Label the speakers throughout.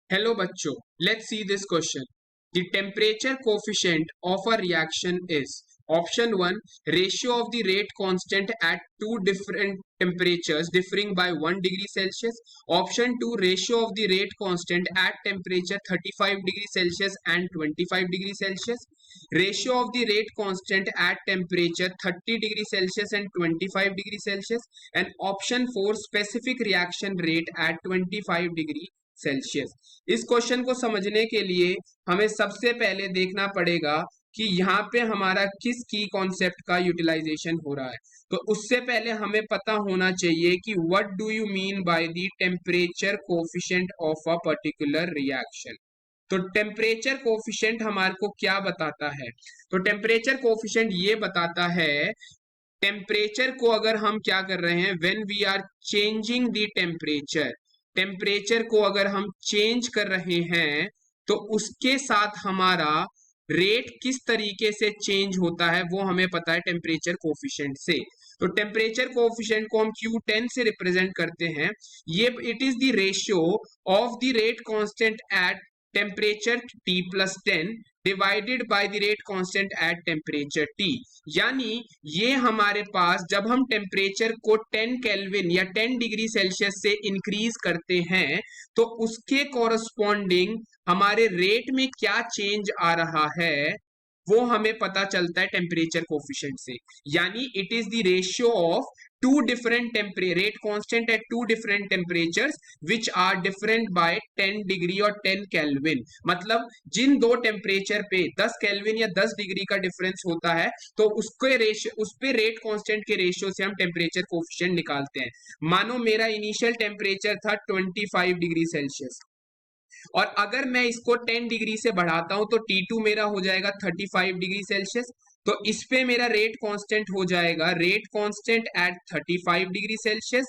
Speaker 1: Hello बच्चों, let's see this question. The temperature coefficient of a reaction is option 1 ratio of the rate constant at two different temperatures differing by 1 degree Celsius. Option 2 ratio of the rate constant at temperature 35 degree Celsius and 25 degree Celsius. Ratio of the rate constant at temperature 30 degree Celsius and 25 degree Celsius. And option 4 specific reaction rate at 25 degree Celsius. इस question को समझने के लिए हमें सबसे पहले देखना पड़ेगा कि यहाँ पे हमारा किस की कॉन्सेप्ट का यूटिलाइजेशन हो रहा है। तो उससे पहले हमें पता होना चाहिए कि what do you mean by the temperature coefficient of a particular reaction. तो टेम्परेचर कोफिशिएंट हमारे को क्या बताता है? तो टेम्परेचर कोफिशिएंट ये बताता है, टेम्परेचर को अगर हम क्या कर रहे हैं, when we are changing the temperature को अगर हम चेंज कर रहे हैं तो उसके साथ हमारा रेट किस तरीके से चेंज होता है वो हमें पता है टेम्परेचर कोफिशिएंट से। तो टेम्परेचर कोफिशिएंट को हम Q10 से रिप्रेजेंट करते हैं। ये it is the ratio of the rate constant at temperature T+10 divided by the rate constant at temperature T। यानी ये हमारे पास जब हम टेम्परेचर को 10 केल्विन या 10 डिग्री सेल्सियस से इंक्रीज करते हैं तो उसके कॉरस्पॉन्डिंग हमारे रेट में क्या चेंज आ रहा है वो हमें पता चलता है टेम्परेचर कोफिशिएंट से। यानी it is the ratio of two different rate constant at two different temperatures which are different by 10 degree और 10 केल्विन। मतलब जिन दो टेम्परेचर पे 10 केल्विन या 10 डिग्री का डिफरेंस होता है तो उसके रेशियो, उस पे रेट कांस्टेंट के रेशियो से हम टेम्परेचर कोफिशिएंट निकालते हैं। मानो मेरा इनिशियल टेम्परेचर था 25 डिग्री सेल्सियस और अगर मैं इसको 10 डिग्री से बढ़ाता हूं तो T2 मेरा हो जाएगा 35 डिग्री सेल्सियस। तो इस पे मेरा रेट कांस्टेंट हो जाएगा rate constant eight 35 degree Celsius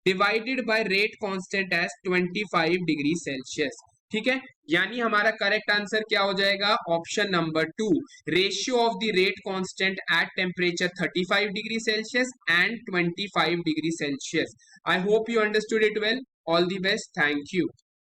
Speaker 1: divided by rate constant eight 25 degree Celsius. ठीक है, यानी हमारा करेक्ट आंसर क्या हो जाएगा? Option number 2 ratio of the rate constant at temperature 35 degree Celsius and 25 degree Celsius. I hope you understood it well. All the best, thank you.